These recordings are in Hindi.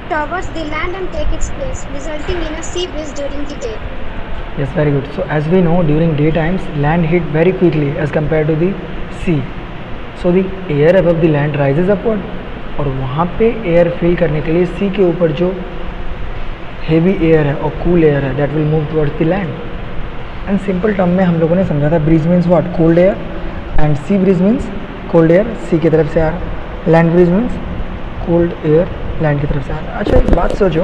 towards the land and take its place, resulting in a sea breeze during the day. Yes, very good. So as we know, during daytimes, land heat very quickly as compared to the sea. So the air above the land rises upward, और वहाँ पे एयर फिल करने के लिए सी के ऊपर जो हेवी एयर है और कूल एयर है, that will move towards the land. And simple term में हम लोगों ने समझा था, breeze means what, cold air, and sea breeze means cold air sea की तरफ से आ रहा, land breeze means cold air land की तरफ से आ रहा. अच्छा, एक बात सोचो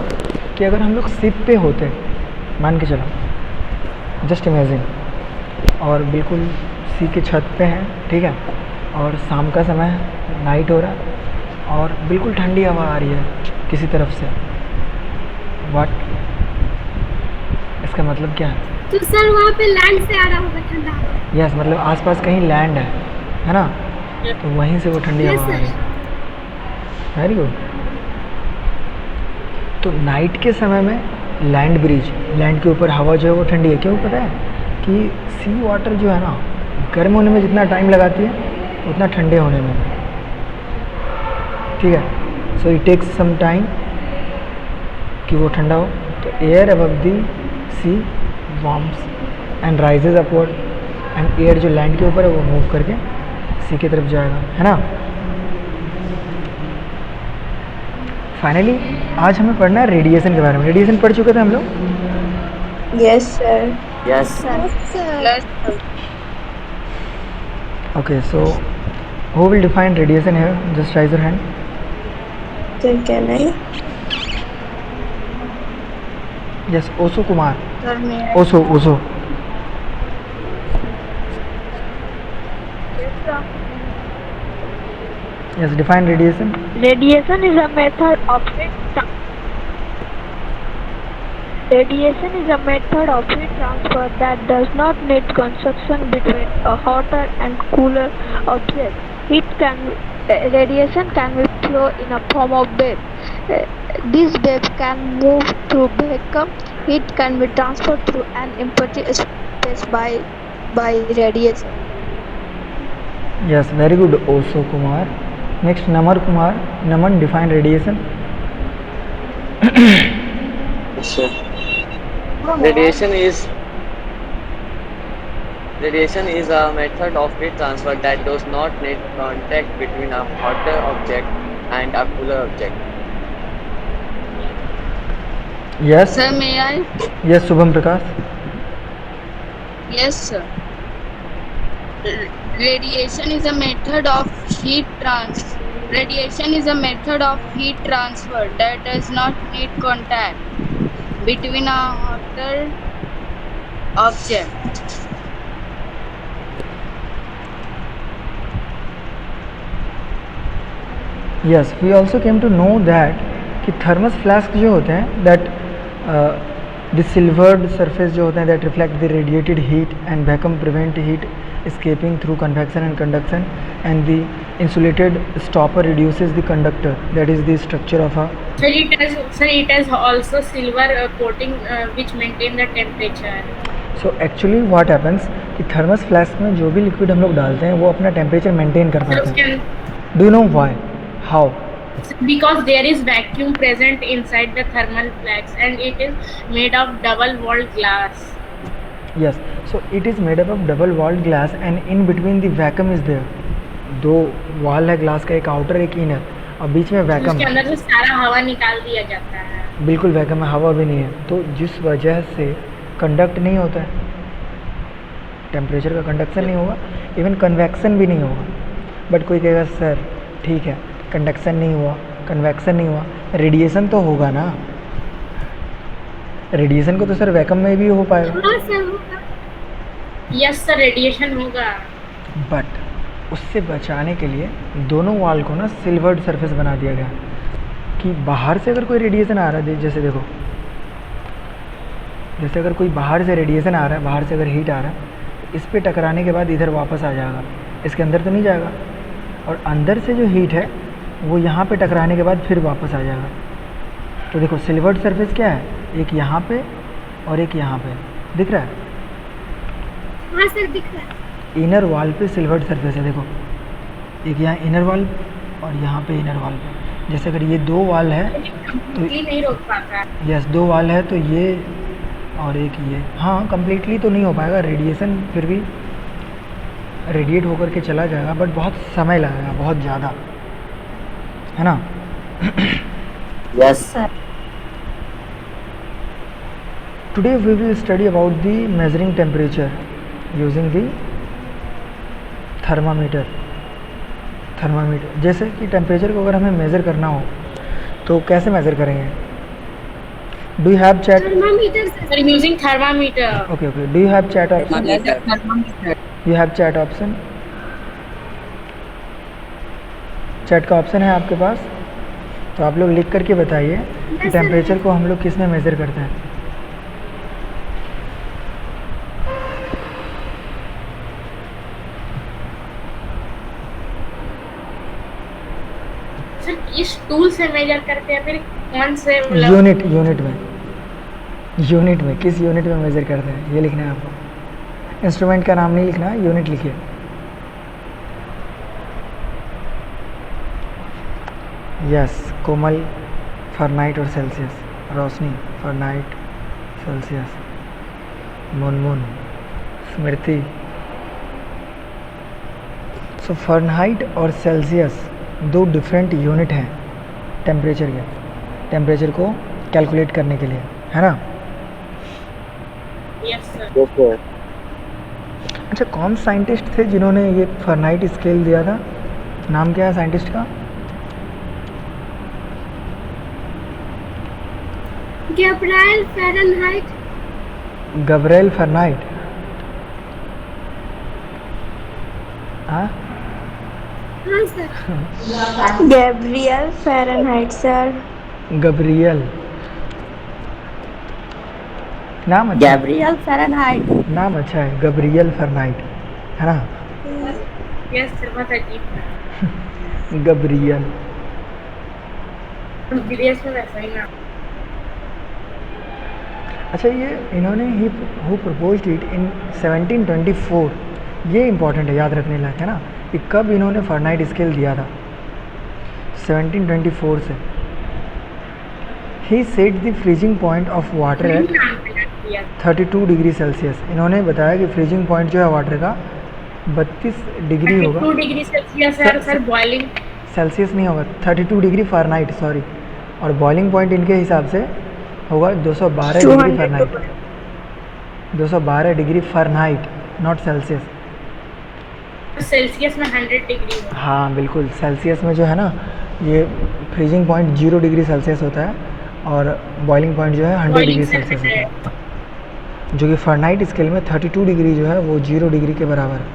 कि अगर हम लोग शिप पे होते, मान के चलो, जस्ट इमेजिन, और बिल्कुल सी के छत पे हैं, ठीक है, और शाम का समय है, नाइट हो रहा है, और बिल्कुल ठंडी हवा आ रही है किसी तरफ से, व्हाट, इसका मतलब क्या है? तो सर वहाँ पे लैंड से आ रहा होगा ठंडा हवा. यस, मतलब आसपास कहीं लैंड है ना, तो वहीं से वो ठंडी Yes, हवा आ sir. रही है. Very good. तो नाइट के समय में लैंड ब्रिज, लैंड के ऊपर हवा जो है वो ठंडी है. क्यों पता है? कि सी वाटर जो है ना, गर्म होने में जितना टाइम लगाती है उतना ठंडे होने में, ठीक है. So it takes some time कि वो ठंडा हो. तो air above the sea warms and rises upward, and air जो लैंड के ऊपर है वो मूव करके सी की तरफ जाएगा, है ना. फाइनली आज हमें पढ़ना है रेडिएशन के बारे में. रेडिएशन पढ़ चुके थे हम लोग. Yes, sir. Yes. Yes, sir. Yes, sir. Okay, so who will define radiation here? Just raise your hand. Sir, can I? Yes, Oso Kumar. Sir, may I? Oso. Yes, sir. Yes, define radiation. Radiation is a method of heat transfer that does not need conduction between a hotter and cooler object. Radiation can be flow in a form of wave. These waves can move through vacuum. Heat can be transferred through an empty space by radiation. Yes, very good, Oso Kumar. Next, Namar Kumar. Naman, define radiation. Yes, sir. Radiation is a method of heat transfer that does not need contact between a hotter object and a cooler object. Yes. Sir, may I? Yes, Shubham Prakash. Yes, sir. Radiation is a method of heat transfer. Radiation is a method of heat transfer that does not need contact between a hotter object. Yes, we also came to know that कि थर्मस फ्लास्क जो होते हैं, दैट द सिल्वर्ड सरफेस जो होते हैं, that reflect the radiated heat and vacuum prevent heat escaping through convection and conduction, and the insulated stopper reduces the conductor, that is the structure of a. Sir, it has also silver coating which maintain the temperature. So actually what happens कि थर्मस फ्लास्क में जो भी लिक्विड हम लोग डालते हैं वो अपना टेम्परेचर मेंटेन कर पाते हैं. Do you know why, how? Because there is vacuum present inside the thermal flask and it is made of double walled glass. Yes, so it is made up of double walled glass and in between the vacuum is there. दो वॉल है ग्लास का, एक आउटर एक इनर, और बीच में वैक्यूम. उसके अंदर से सारा हवा निकाल दिया जाता है. बिल्कुल वैक्यूम है, हवा भी नहीं है, तो जिस वजह से कंडक्ट नहीं होता है, टेम्परेचर का कंडक्शन नहीं होगा, इवन कन्वेक्शन भी नहीं होगा. बट कोई कहेगा सर ठीक है, कंडक्शन नहीं हुआ, कन्वेक्शन नहीं हुआ, रेडिएशन तो होगा ना. रेडिएशन को तो सर वैक्यूम में भी हो पाएगा. हाँ सर होगा. यस सर, रेडिएशन होगा. बट उससे बचाने के लिए दोनों वॉल को ना सिल्वर्ड सरफेस बना दिया गया कि बाहर से अगर कोई रेडिएशन आ रहा है, जैसे देखो, जैसे अगर कोई बाहर से रेडिएशन आ रहा है, बाहर से अगर हीट आ रहा है, इस पे टकराने के बाद इधर वापस आ जाएगा, इसके अंदर तो नहीं जाएगा. और अंदर से जो हीट है वो यहाँ पे टकराने के बाद फिर वापस आ जाएगा. तो देखो सिल्वर्ड सरफेस क्या है, एक यहाँ पे और एक यहाँ पे, दिख रहा है? हाँ सर दिख रहा है. इनर वॉल पे सिल्वर्ड सरफेस है, देखो, एक यहाँ इनर वॉल और यहाँ पे इनर वॉल पे. जैसे अगर ये दो वॉल है कंप्लीटली नहीं रोक पाता। यस, 2 वाल है तो ये और एक ये। हाँ, कम्प्लीटली तो नहीं हो पाएगा, रेडिएशन फिर भी रेडिएट होकर के चला जाएगा, बट बहुत समय लगेगा, बहुत ज़्यादा, है ना। Yes, sir. Today we will study about the measuring temperature using the thermometer. जैसे कि टेम्परेचर को अगर हमें मेज़र करना हो तो कैसे मेज़र करेंगे? Do you have chat? Thermometer, sir. Sir, I'm using thermometer. Okay, do you have chat option? Thermometer. You have chat option? Chat का ऑप्शन है आपके पास, तो आप लोग लिख करके बताइए कि sir. टेम्परेचर को हम लोग किस में मेज़र करते हैं। सर इस टूल से मेजर करते हैं, फिर कौन से मतलब यूनिट में किस यूनिट में मेज़र करते हैं ये लिखना है आपको। इंस्ट्रूमेंट का नाम नहीं लिखना है, यूनिट लिखिए। यस, कोमल फ़ारेनहाइट और सेल्सियस, रोशनी फ़ारेनहाइट सेल्सियस, मुनमुन, स्मृति। सो फ़ारेनहाइट और सेल्सियस 2 डिफरेंट यूनिट हैं टेम्परेचर के, टेम्परेचर को कैलकुलेट करने के लिए, है ना। Yes sir. Yes, sir. अच्छा, कौन साइंटिस्ट थे जिन्होंने ये फ़ारेनहाइट स्केल दिया था? नाम क्या है साइंटिस्ट का? Gabriel Fahrenheit. Gabriel Fahrenheit. हाँ, हाँ sir. Gabriel Fahrenheit, sir. Gabriel नाम अच्छा, Gabriel Fahrenheit. नाम अच्छा है, गब्रिएल फ़ारेनहाइट, है ना। यस सर, बहुत अजीब था। गब्रियल। विदेश में वैसा ही नाम। अच्छा, ये इन्होंने he who proposed it in 1724, ये इम्पॉर्टेंट है, याद रखने लायक है ना, कि कब इन्होंने फ़ारेनहाइट स्केल दिया था। 1724 से। He set the freezing point of water at 32 degree Celsius. इन्होंने बताया कि फ्रीजिंग पॉइंट जो है वाटर का 32 डिग्री होगा। 32 डिग्री सेल्सियस है सर, बॉइलिंग सेल्सियस नहीं होगा, 32 डिग्री फ़ारेनहाइट, सॉरी। और बॉइलिंग पॉइंट इनके हिसाब से होगा 212 degree Fahrenheit. 212 degree Fahrenheit, not Celsius. Celsius में 100 डिग्री है। हाँ बिल्कुल, सेल्सियस में जो है ना, ये फ्रीजिंग पॉइंट 0 डिग्री सेल्सियस होता है और बॉइलिंग पॉइंट जो है 100 डिग्री सेल्सियस होता है, जो कि फ़ारेनहाइट स्केल में 32 डिग्री जो है वो 0 डिग्री के बराबर है।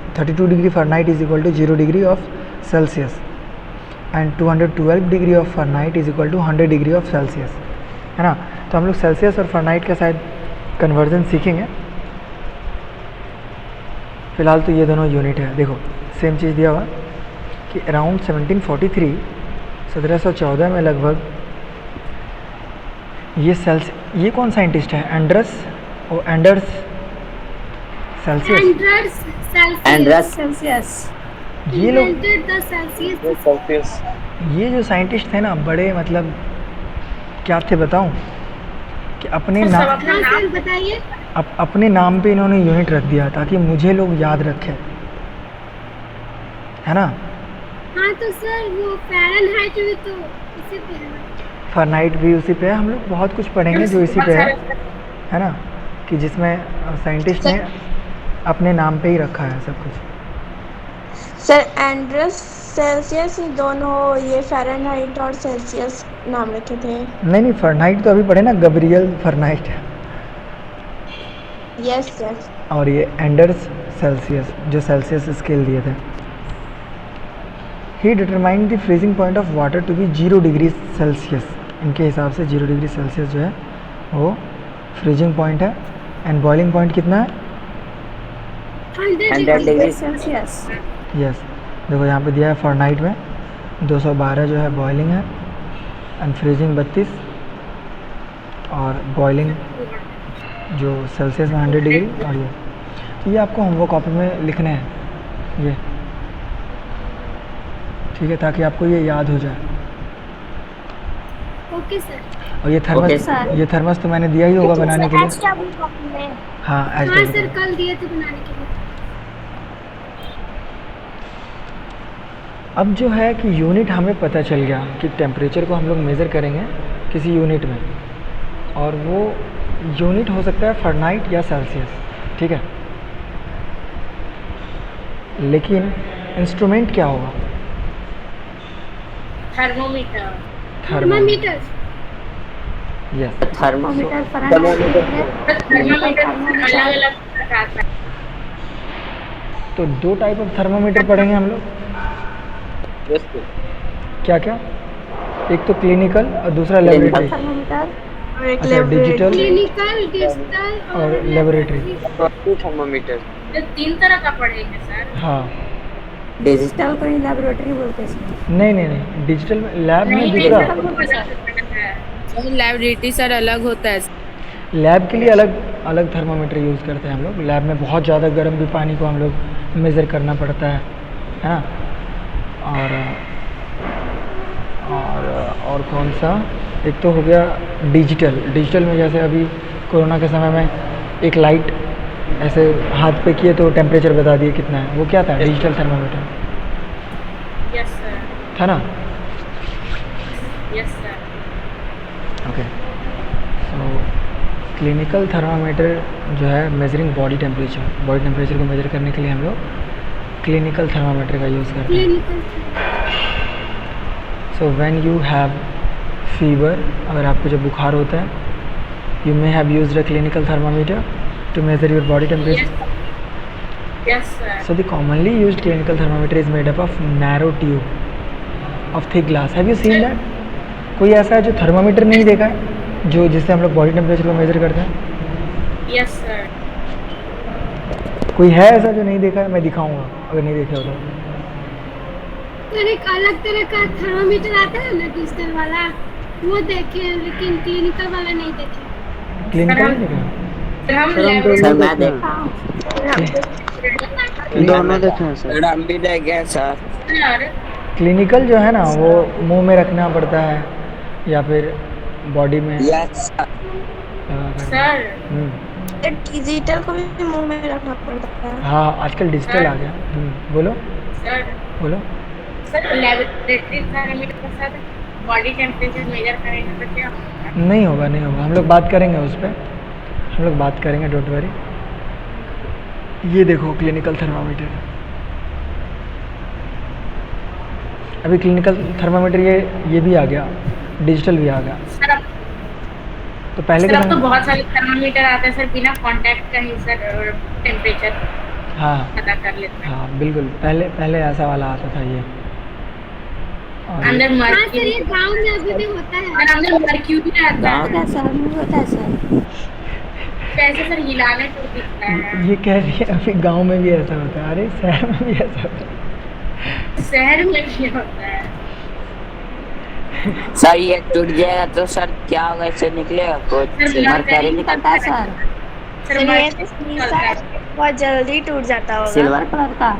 32 degree Fahrenheit is equal to 0 degree of Celsius and 212 degree of Fahrenheit is equal to 100 degree of Celsius, है ना। तो हम लोग सेल्सियस और फ़ारेनहाइट का शायद कन्वर्जन सीखेंगे। फ़िलहाल तो ये दोनों यूनिट है। देखो, सेम चीज़ दिया हुआ कि अराउंड 1714 में लगभग ये कौन साइंटिस्ट है? Anders Celsius. Andreas Celsius. ये लोग, Invented the Celsius. Celsius. ये जो साइंटिस्ट थे ना, बड़े मतलब क्या थे बताऊं, कि अपने सब नाम, अपना हाँ नाम सर बताइए. अपने नाम पे इन्होंने यूनिट रख दिया ताकि मुझे लोग याद रखें, है ना। हाँ तो सर वो फ़ारेनहाइट भी तो इसी पे है ना. फ़ारेनहाइट भी उसी पे है। हम लोग बहुत कुछ पढ़ेंगे जो इसी पे है ना, कि जिसमें साइंटिस्ट ने अपने नाम पे ही रखा है सब कुछ। सर एंड्रस सेल्सियस दोनों ये फ़ारेनहाइट और सेल्सियस नाम रखे थे। नहीं, फ़ारेनहाइट तो अभी पढ़े ना, गब्रिएल फ़ारेनहाइट, यस सर। और ये एंडर्स सेल्सियस जो सेल्सियस स्केल दिए थे। He determined the freezing point of water to be 0 degree Celsius. इनके हिसाब से 0 डिग्री सेल्सियस जो है वो फ्रीजिंग पॉइंट है। एंड बॉइलिंग पॉइंट कितना है? 100 डिग्री सेल्सियस. यस, देखो यहाँ पे दिया है फ़ारेनहाइट में 212 जो है बॉइलिंग है, एंड फ्रीजिंग 32, और बॉइलिंग जो सेल्सियस में 100 डिग्री। और ये आपको होमवर्क कॉपी में लिखने हैं ये, ठीक है, ताकि आपको ये याद हो जाए। Okay sir. और ये ओके थर्मस सर। ये थर्मस तो मैंने दिया ही होगा बनाने के लिए। हाँ हाँ HW सर, का। कल दिए थे बनाने के लिए। अब जो है कि यूनिट हमें पता चल गया कि टेम्परेचर को हम लोग मेज़र करेंगे किसी यूनिट में, और वो यूनिट हो सकता है फ़ारेनहाइट या सेल्सियस, ठीक है। लेकिन इंस्ट्रूमेंट क्या होगा? Thermometer. Thermometer. Yes. Thermometer thermometer thermometer अलग अलग प्रकार का। तो 2 टाइप ऑफ थर्मामीटर पढ़ेंगे हम लोग। Yes sir. क्या क्या? एक तो क्लिनिकल और दूसरा लेबोरेटरी। थर्मोमीटर और एक अच्छा, डिजिटल क्लिनिकल, डिजिटल और लेबोरेटरी। थर्मामीटर। तो 3 तरह का पढ़ेंगे सर। हाँ, डिजिटल को ही लेबोरेटरी बोलते हैं। नहीं, डिजिटल में लैब में नहीं दूसरा। सर लैबोरेटरी सर अलग होता है। लैब के लिए अलग अलग थर्मामीटर यूज़ करते हैं हम लोग। लैब में बहुत ज़्यादा गर्म भी पानी को हम लोग मेज़र करना पड़ता है ना। और कौन सा? एक तो हो गया डिजिटल में जैसे अभी कोरोना के समय में एक लाइट ऐसे हाथ पे किए तो टेम्परेचर बता दिए कितना है, वो क्या था? Digital thermometer yes sir. था ना। Yes sir. Okay, so clinical thermometer जो है मेजरिंग बॉडी टेम्परेचर को मेजर करने के लिए हम लोग क्लिनिकल थर्मामीटर का यूज़ करते हैं। Clinical. So when you have fever, अगर आपको जब बुखार होता है, you may have used a clinical thermometer to measure your body temperature. Yes, sir. So the commonly used clinical thermometer is made up of narrow tube of thick glass. Have you seen that? कोई ऐसा है जो थर्मामीटर नहीं देखा है जो जिससे हम लोग बॉडी टेम्परेचर को मेजर करते हैं? Yes, sir. कोई है ऐसा जो नहीं देखा है? मैं दिखाऊंगा अगर नहीं देखे हो तो. सर एक अलग तरह का थर्मामीटर आता है ना डिजिटल वाला, वो देखे हैं, लेकिन क्लिनिकल वाला नहीं देखे। क्लिनिकल नहीं देखा? सर हम सर मैं देखा दोनों देखे हैं सर। हम भी देखे हैं सर। सर क्लिनिकल जो है ना वो मुंह में रखना पड़ता है या फिर बॉडी में यस लगा कर. सर डिजिटल को भी मुंह में रखना पड़ता है। हाँ आजकल डिजिटल आ गया. बोलो सर बोलो. सर लैबोरेटरी थर्मामीटर के साथ बॉडी टेम्परेचर मेजर करेंगे तो क्या होगा? नहीं होगा हम लोग बात करेंगे उस पर, हम लोग बात करेंगे, डोंट वरी. ये देखो क्लिनिकल थर्मामीटर. अभी क्लिनिकल थर्मामीटर ये भी आ गया, डिजिटल भी आ गया. सर अब तो पहले सर के अब तो समय बहुत सारे थर्मामीटर आते हैं सर, बिना कांटेक्ट का ही सर टेम्परेचर हाँ पता कर लेते हैं। हाँ बिल्कुल, पहले ऐसा वाला आता था ये. और अंदर हाँ सर, मर्क्यूरी, ये गांव में अभी भी होता है। और अंदर मर्क्यूरी आता है। क्या शहर में होता है सर? कैसे सर हिलाने को दिखता है? ये कह रही है अभी गांव में भी ऐसा होता है. अरे शहर में भी ऐसा होता है. शहर में भी होता है। सर ये टूट जाएगा तो सर क्या होगा, इससे निकलेगा कुछ? सर मरकरी निकलता है सर? सर मर्क्यूरी निकलता है। बहुत जल्दी टूट जाता होगा। सिल्वर कलर का?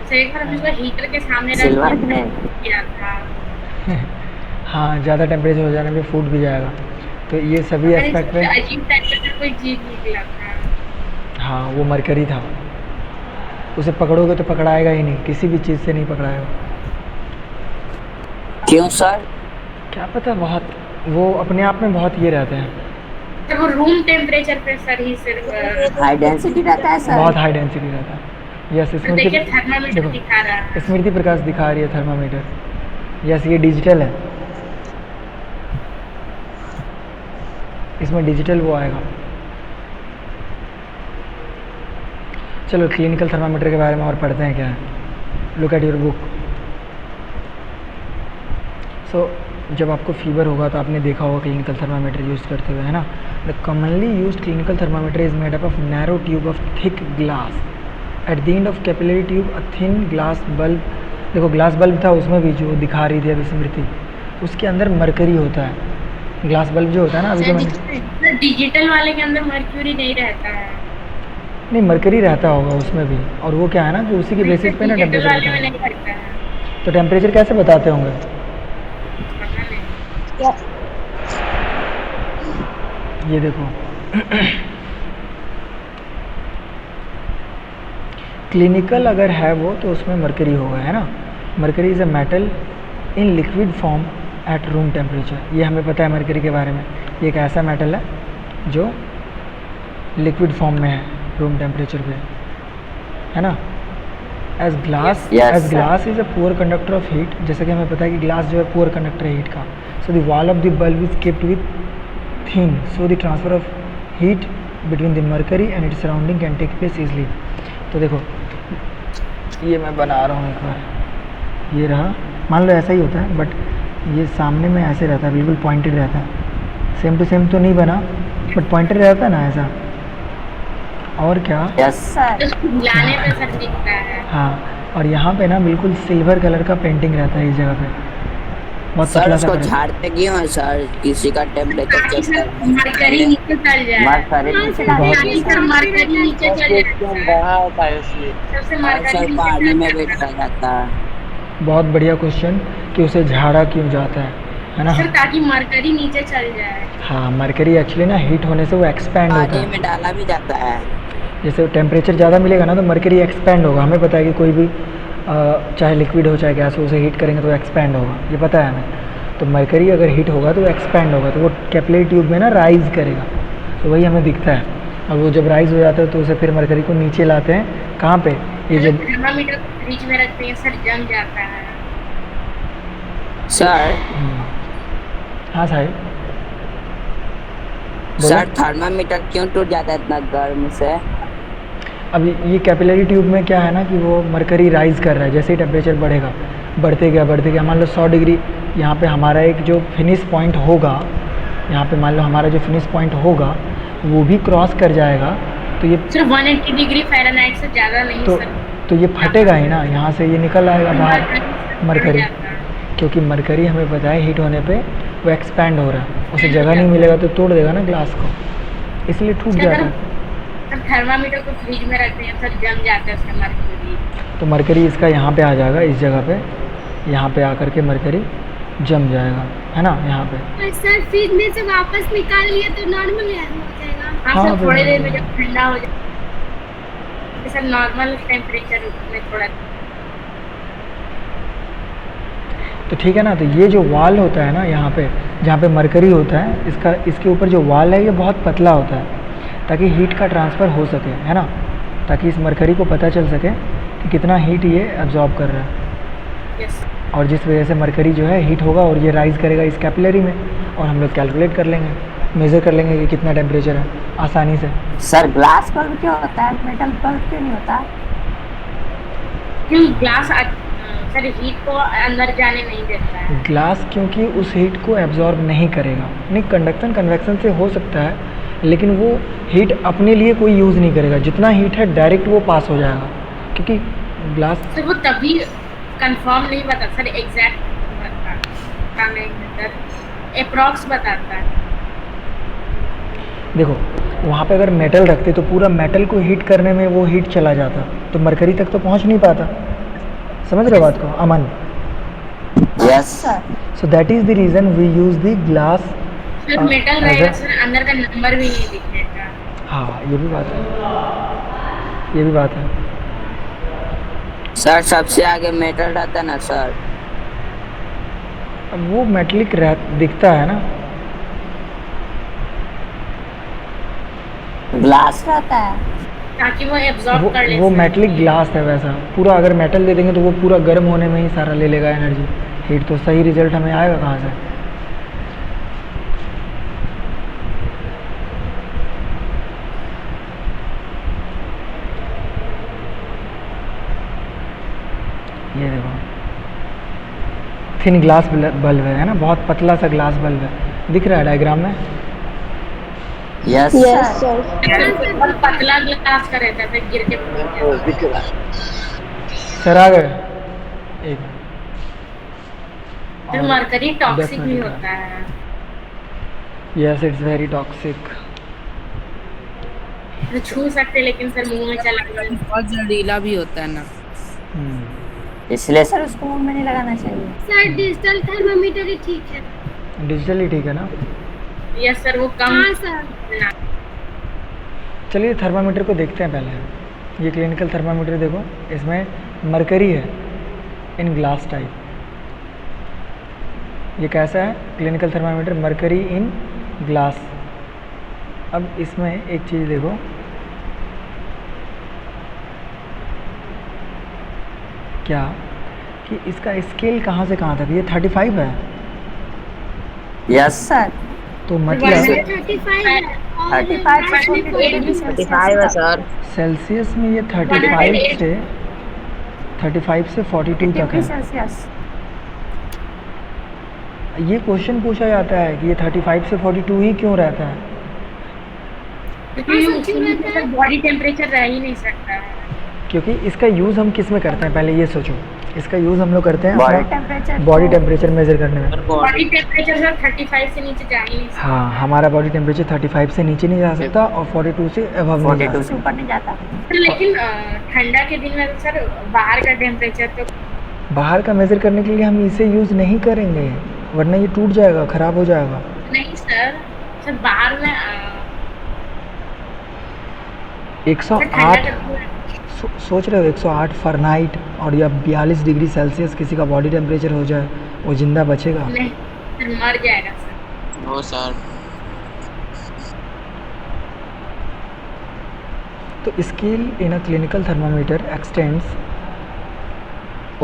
सर एक बार हम इसको हीटर के सामने रख सिल्वर के ग्रे? किया था। हाँ ज़्यादा टेम्परेचर हो जाने पे फूट भी जाएगा. तो ये सभी अरे एस्पेक्ट इससे में अजीब टाइप का कोई चीज निकला था। हाँ वो मरकरी था. उसे पकड़ोगे तो पकड़ाएगा ही नहीं, किसी भी चीज़ से नहीं पकड़ाएगा. क्यों सर? क्या पता, बहुत वो अपने आप में बहुत ये रहते हैं. सर वो रूम टेम्परेचर पे सर ही सिर्फ हाई डेंसिटी रहता है सर? बहुत हाई डेंसिटी रहता है. यस तो देखिए थर्मामीटर दिखा रहा है। स्मृति प्रकाश दिखा रही है थर्मामीटर. यस ये डिजिटल है, इसमें डिजिटल वो आएगा. चलो क्लिनिकल थर्मामीटर के बारे में और पढ़ते हैं क्या है. Look at your book. So जब आपको फीवर होगा तो आपने देखा होगा क्लिनिकल थर्मामीटर यूज़ करते हुए, है ना. The commonly used clinical thermometer is made up of narrow tube of thick glass. At the end of capillary tube a thin glass bulb. देखो ग्लास बल्ब था उसमें भी जो दिखा रही थी अभी स्मृति, उसके अंदर मरकरी होता है. ग्लास बल्ब जो होता है ना अभी जो मैंने, डिजिटल वाले के अंदर मर्क्यूरी नहीं रहता है। नहीं मरकरी रहता होगा उसमें भी. और वो क्या है ना जो उसी के बेसिस पे ना डिजिटल टेम्परेचर वाले में बताते हैं. नहीं रहता है। तो टेम्परेचर कैसे बताते होंगे? पता नहीं। ये देखो क्लिनिकल अगर है वो तो उसमें मरकरी होगा, है ना। Mercury is a metal in liquid form at room temperature. ये हमें पता है मरकरी के बारे में, ये एक ऐसा मेटल है जो लिक्विड फॉर्म में है रूम टेम्परेचर पे, है ना। As glass is a poor conductor of heat, जैसे कि हमें पता है कि ग्लास जो है पुअर कंडक्टर है हीट का। So the wall of the bulb is capped with thin, so the transfer of heat between the mercury and its surrounding can take place easily. तो देखो ये मैं बना रहा हूँ एक बार, ये रहा, मान लो ऐसा ही होता है, बट ये सामने में ऐसे रहता है, बिल्कुल पॉइंटेड रहता है। सेम टू सेम तो नहीं बना, बट पॉइंटेड रहता है ना ऐसा। और क्या, यस सर, लाने पे सर दिखता है। हाँ, और यहाँ पे ना बिल्कुल सिल्वर कलर का पेंटिंग रहता है इस जगह पे, बहुत सर पतला सा उसको कलर। झाड़ते क्यों है सर? किसी का टेम्परेचर चेक करने मरकरी नीचे चल जाए, मरकरी नीचे बहुत- मरकरी नीचे चल क्वेश्चन जाए, रहा होता है इसलिए। सबसे और मरकरी सर नीचे पानी चल में जाता बैठा है। जाता है। बहुत बढ़िया क्वेश्चन कि उसे झाड़ा क्यों जाता है ना। सर ताकि मरकरी नीचे चल जाए। हाँ, मरकरी एक्चुअली ना हीट होने से वो एक्सपैंड होता पानी है। में डाला भी जाता है। जैसे टेम्परेचर ज़्यादा मिलेगा ना तो मरकरी एक्सपैंड होगा। हमें पता है कि कोई भी चाहे लिक्विड हो चाहे गैस हो, उसे हीट करेंगे तो एक्सपैंड होगा, ये पता है हमें। तो मरकरी अगर हीट होगा तो एक्सपैंड होगा, तो वो कैपिलरी ट्यूब में ना राइज करेगा, तो वही हमें दिखता है। और वो जब राइज हो जाता है तो उसे फिर मरकरी को नीचे लाते हैं, कहाँ पे, ये जब थर्मामीटर को फ्रिज में रखते हैं सर, जम जाता है। सर हाँ साहिब, सर थर्मामीटर क्यों टूट जाता है इतना गर्म से? अब ये कैपिलरी ट्यूब में क्या है ना कि वो मरकरी राइज कर रहा है, जैसे ही टेम्परेचर बढ़ेगा, बढ़ते गया, मान लो 100 डिग्री यहाँ पे हमारा एक जो फिनिश पॉइंट होगा, यहाँ पे मान लो हमारा जो फिनिश पॉइंट होगा वो भी क्रॉस कर जाएगा, तो ये सिर्फ 180 डिग्री फ़ारेनहाइट से ज़्यादा नहीं सर। तो ये फटेगा ही ना, यहाँ से ये निकल आएगा बाहर मरकरी, क्योंकि मरकरी हमें पता है हीट होने पे वो एक्सपैंड हो रहा है, उसे जगह नहीं मिलेगा तो तोड़ देगा ना ग्लास को, इसलिए टूट जाता है। सर थर्मामीटर को फ्रिज में रखते हैं सर, जम जाता है उसका मरकरी। तो मरकरी इसका यहाँ पे आ जाएगा, इस जगह पे, यहाँ पे आकर के मरकरी जम जाएगा, है ना, यहाँ पे। और सर फ्रिज में से वापस निकाल लिए तो नॉर्मल हो जाएगा। हाँ हाँ, सर, थोड़ी देर में बिल्कुल। जब ठंडा हो जाए सर, नॉर्मल टेम्परेचर में थोड़ा। तो ठीक है ना, तो ये जो वाल होता है ना यहाँ पे, जहाँ पे मरकरी होता है, इसके ऊपर जो वाल है ये बहुत पतला होता है, ताकि हीट का ट्रांसफ़र हो सके, है ना, ताकि इस मरकरी को पता चल सके कि कितना हीट ये एब्जॉर्ब कर रहा है। यस। और जिस वजह से मरकरी जो है हीट होगा और ये राइज करेगा इस कैपिलरी में, और हम लोग कैलकुलेट कर लेंगे, मेज़र कर लेंगे कि कितना टेम्परेचर है आसानी से। सर ग्लास बल्ब क्यों होता है, मेटल बल्ब क्यों नहीं होता? क्यों ग्लास सर हीट को अंदर जाने नहीं देता है। ग्लास क्योंकि उस हीट को एब्जॉर्ब नहीं करेगा, नहीं, कंडक्शन कन्वेक्शन से हो सकता है, लेकिन वो हीट अपने लिए कोई यूज़ नहीं करेगा, जितना हीट है डायरेक्ट वो पास हो जाएगा, क्योंकि ग्लास सर वो तभी कंफर्म नहीं बता सर, एग्जैक्ट बताता नहीं सर, अप्रॉक्स बताता है। देखो वहाँ पे अगर मेटल रखते तो पूरा मेटल को हीट करने में वो हीट चला जाता, तो मरकरी तक तो पहुँच नहीं पाता। समझ रहे हो बात को Aman? Yes sir. So that is the reason we use the glass. Sir metal रहेगा सर, अंदर का नंबर भी नहीं दिखेगा। हाँ, ये भी बात है, ये भी बात है। सर सबसे आगे मेटल रहता है ना सर? अब वो मेटलिक दिखता है ना, ग्लास रहता है ताकि वो एब्जॉर्ब कर ले। वो मेटलिक ग्लास है वैसा पूरा। अगर मेटल दे देंगे तो वो पूरा गर्म होने में ही सारा ले लेगा एनर्जी, हीट, तो सही रिजल्ट हमें आएगा कहाँ से? ये देखो थिन ग्लास बल्ब है ना, बहुत पतला सा ग्लास बल्ब है, दिख रहा है डायग्राम में? Yes sir. बहुत पतला ग्लास का रहता है, फिर गिर के दिख रहा है। सर आ गए एक। फिर मरकरी टॉक्सिक भी Definitely. होता है। Yes, it's very toxic. तो छू सकते लेकिन सर मुंह में चला गया। बहुत जहरीला भी होता है ना। इसलिए सर उसको मुंह में नहीं लगाना चाहिए। सर डिजिटल थर्मामीटर ही ठीक है। डिजिटली ठीक है ना? यस सर वो कम हाँ सर। चलिए थर्मामीटर को देखते हैं पहले। ये क्लिनिकल थर्मामीटर देखो, इसमें मरकरी है इन ग्लास टाइप। ये कैसा है clinical thermometer? Mercury in glass. अब इसमें एक चीज़ देखो, क्या कि इसका स्केल कहाँ से कहाँ तक? ये 35 है। Yes sir. तो मतलब 35 है और 35 है सर। सेल्सियस में ये 35 से 42 तक है। ये क्वेश्चन पूछा जाता है कि ये 35 से 42 ही क्यों रहता है? क्योंकि उसमें बॉडी टेम्परेचर रह ही नहीं सकता है। क्योंकि इसका यूज़ हम किस में करते हैं? पहले ये सोचो, इसका यूज़ हम लोग करते हैं Body बॉडी टेम्परेचर मेजर करने में। बॉडी टेम्परेचर सर 35 से नीचे जा ही नहीं सकता। हाँ, हमारा बॉडी टेम्परेचर 35 से नीचे नहीं जा सकता और 42 से अबव नहीं जा सकता। ऊपर नहीं जाता। सर लेकिन ठंडा के दिन में तो सर बाहर का टेम्परेचर तो बाहर का मेज़र करने के लिए हम इसे यूज़ नहीं करेंगे, वरना ये टूट जाएगा, ख़राब हो जाएगा। नहीं सर। सर बाहर में 108 सोच रहे हो 108 फ़ारेनहाइट और या 42 डिग्री सेल्सियस किसी का बॉडी टेम्परेचर हो जाए, वो जिंदा बचेगा? नहीं सर मर जाएगा सर। No sir. तो scale in a clinical thermometer extends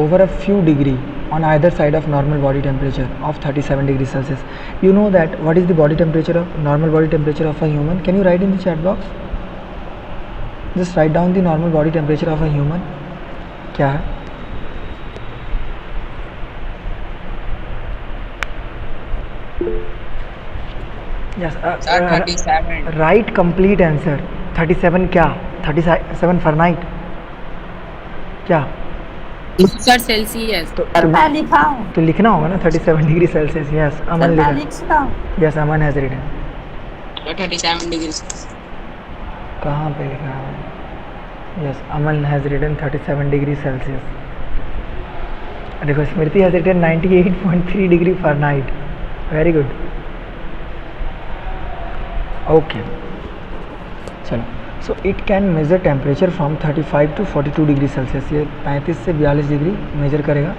over a few degree on either side of normal body temperature of 37 degrees Celsius. You know that what is the body temperature of normal body temperature of a human? Can you write in the chat box? Just write down the normal body temperature of a human. क्या है? Yes. Sir 37. Right complete answer. 37 क्या? 37 Fahrenheit क्या? Sir Celsius. मैं लिखा हूँ। तो लिखना होगा ना 37 डिग्री सेल्सियस। यस अमन लिखा। लिखता हूँ। Yes Aman has written. 37 degree. कहाँ पे लिखा है? Yes Aman has written 37 degree Celsius. देखो Smriti has written 98.3 degree Fahrenheit. Very good. Okay चलो। So it can measure temperature from 35 to 42 degree Celsius. ये 35 से 42 डिग्री मेजर करेगा।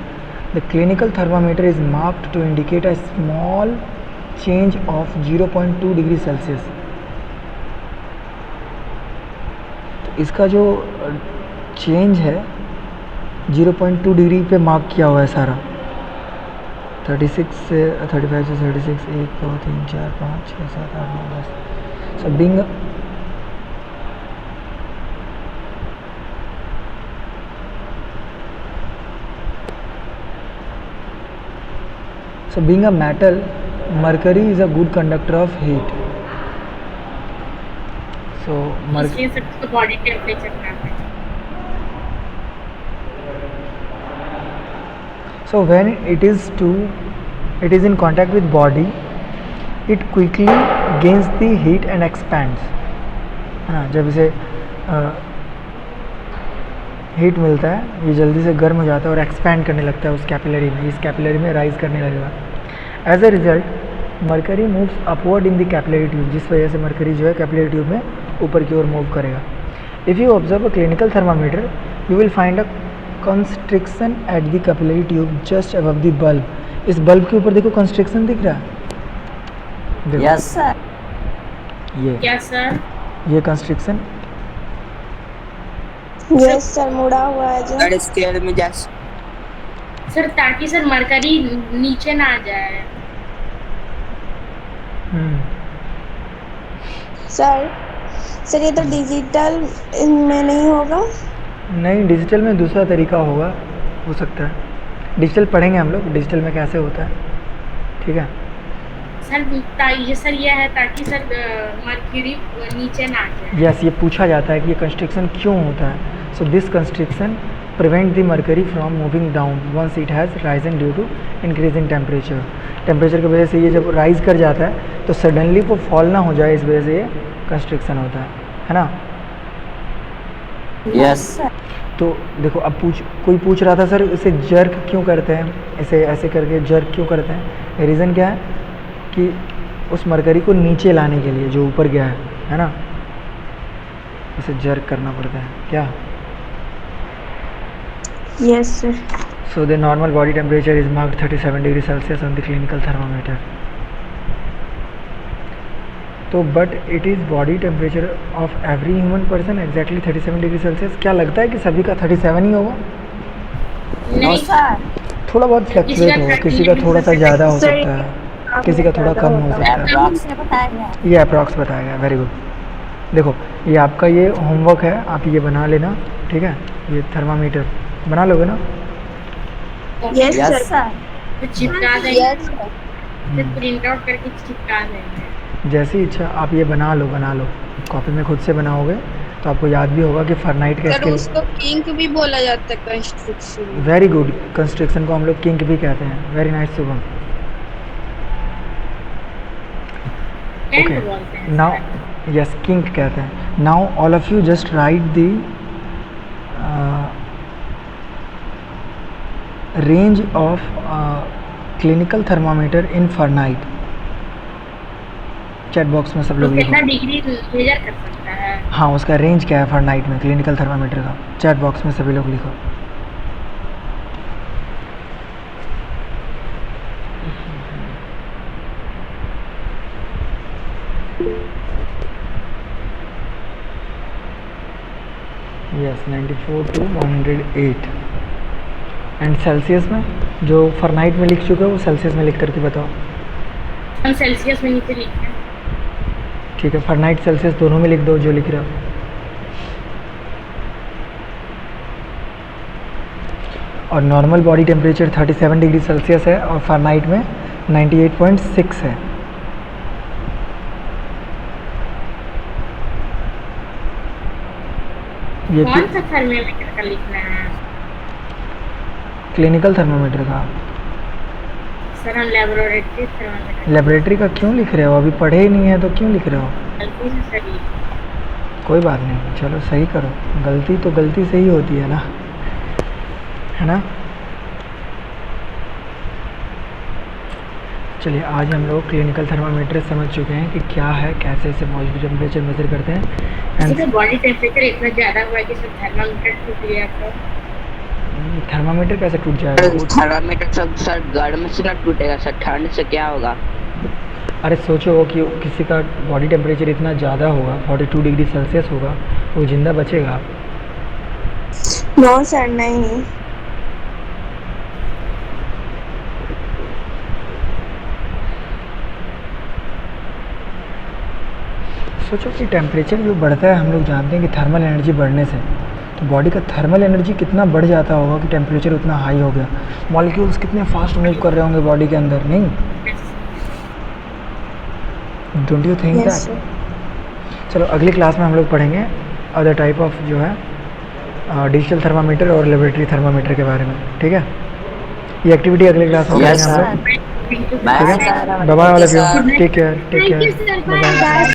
The clinical thermometer is marked to indicate a small change of 0.2 degree Celsius. तो इसका जो चेंज है 0.2 डिग्री पे मार्क किया हुआ है सारा। 36 से 35 से 36 1 2 3 4 5 6 7 8 9 10। So being So being a metal, mercury is a good conductor of heat. So इसलिए सबको बॉडी टेम्परेचर करना है। so when it is in contact with body, it quickly gains the heat and expands. हाँ, जब इसे हीट मिलता है ये जल्दी से गर्म हो जाता है और एक्सपैंड करने लगता है उस कैपिलरी में। इस कैपिलरी में राइज करने लगेगा। As a result mercury moves upward in the capillary tube, जिस वजह से मरकरी जो है कैपिलरी ट्यूब में ऊपर की ओर मूव करेगा। If you observe a clinical thermometer you will find a constriction at the capillary tube just above the bulb. इस बल्ब के ऊपर देखो कंस्ट्रिक्शन दिख रहा है। Yes sir. Yes sir. ये कंस्ट्रिक्शन यस सर मुड़ा हुआ है जो। सर स्केल में जस्ट सर ताकि सर मरकरी नीचे ना आ जाए। सर ये तो डिजिटल में नहीं होगा। नहीं डिजिटल में दूसरा तरीका होगा, हो सकता है। डिजिटल पढ़ेंगे हम लोग डिजिटल में कैसे होता है, ठीक है सर ये है ताकि सर मरकरी नीचे ना आ जाए। यस ये पूछा जाता है कि ये कंस्ट्रिक्शन क्यों होता है। So this constriction prevent the mercury from moving down once it has risen due to increase in temperature. Temperature की वजह से ये जब राइज कर जाता है तो सडनली वो फॉल ना हो जाए, इस वजह से ये कंस्ट्रिक्शन होता है ना। यस तो देखो अब कोई पूछ रहा था सर इसे जर्क क्यों करते हैं, इसे ऐसे करके जर्क क्यों करते हैं। रीज़न क्या है कि उस मरकरी को नीचे लाने के लिए जो ऊपर गया है ना, उसे जर्क करना पड़ता है क्या? Yes, sir. So the normal body temperature is marked 37 degree Celsius on the clinical thermometer. तो but it is body temperature of every human person exactly 37 degree Celsius. क्या लगता है कि सभी का 37 ही होगा? नहीं सर, थोड़ा बहुत फ्लक्चुएट होगा, किसी का थोड़ा सा ज़्यादा हो सकता है, किसी का थोड़ा कम हो सकता है। ये अप्रॉक्स बताया गया। Very good. देखो ये आपका ये होमवर्क है, आप ये बना लेना, ठीक है? ये थर्मामीटर बना लोगे ना? Yes, sir. तो चिपका देंगे, फिर प्रिंट आउट करके चिपका देंगे। जैसी इच्छा आप ये बना लो कॉपी में खुद से बनाओगे तो आपको याद भी होगा कि फॉरनाइट का सर उसको किंक भी बोला जाता है, कंस्ट्रक्शन। वेरी गुड, कंस्ट्रक्शन को हम लोग किंक भी कहते हैं। Very nice Shubham. टेंट बोलते हैं नाउ यस किंक कहते हैं। Now all of you just right the range of clinical thermometer in fortnight. Chat box में सब लोग लिखो। कितना डिग्री मेजर कर सकता है? हाँ उसका रेंज क्या है फॉरनाइट में क्लिनिकल थर्मामीटर का? चैट बॉक्स में सभी लोग लिखो। Yes 94 to 108। एंड सेल्सियस में जो फॉरनाइट में लिख चुके हो वो सेल्सियस में लिख करके बताओ। हम सेल्सियस में नीचे लिखते हैं। ठीक है, फॉरनाइट सेल्सियस दोनों में लिख दो जो लिख रहे हो। और normal body temperature 37 degree Celsius है और फॉरनाइट में 98.6 है। ये कौन सा थर्मामीटर का लिखना है? क्लिनिकल थर्मामीटर का। सर हम लेबोरेटरी थर्मामीटर लेबोरेटरी का क्यों लिख रहे हो? अभी पढ़े ही नहीं है तो क्यों लिख रहे हो? गलती से सही। कोई बात नहीं, चलो सही करो। गलती तो गलती से ही होती है ना, है ना? चलिए आज हम लोग क्लिनिकल थर्मामीटर समझ चुके हैं कि क्या है, कैसे इसे बॉडी टेम्परेचर मेजर करते हैं। किसी का बॉडी टेम्परेचर इतना ज़्यादा हुआ है कि सर थर्मामीटर टूट गया तो थर्मामीटर कैसे टूट जाएगा? थर्मामीटर सब सर गर्म से ना टूटेगा सर, ठंड से क्या होगा? अरे सोचो कि किसी का बॉडी टेम्परेचर इतना ज़्यादा होगा, 42 डिग्री सेल्सियस होगा, वो जिंदा बचेगा? No, sir, नहीं। सोचो कि टेम्परेचर जो बढ़ता है, हम लोग जानते हैं कि थर्मल एनर्जी बढ़ने से, तो बॉडी का थर्मल एनर्जी कितना बढ़ जाता होगा कि टेम्परेचर उतना हाई हो गया। मॉलिक्यूल्स कितने फास्ट मूव कर रहे होंगे बॉडी के अंदर, नहीं? Don't you think that? चलो अगली क्लास में हम लोग पढ़ेंगे अदर टाइप ऑफ जो है डिजिटल थर्मामीटर और लेबोरेटरी थर्मामीटर के बारे में, ठीक है? ये एक्टिविटी अगली क्लास में करेंगे हम लोग, ठीक है? Bye bye all of you, take care, thank you sir, bye.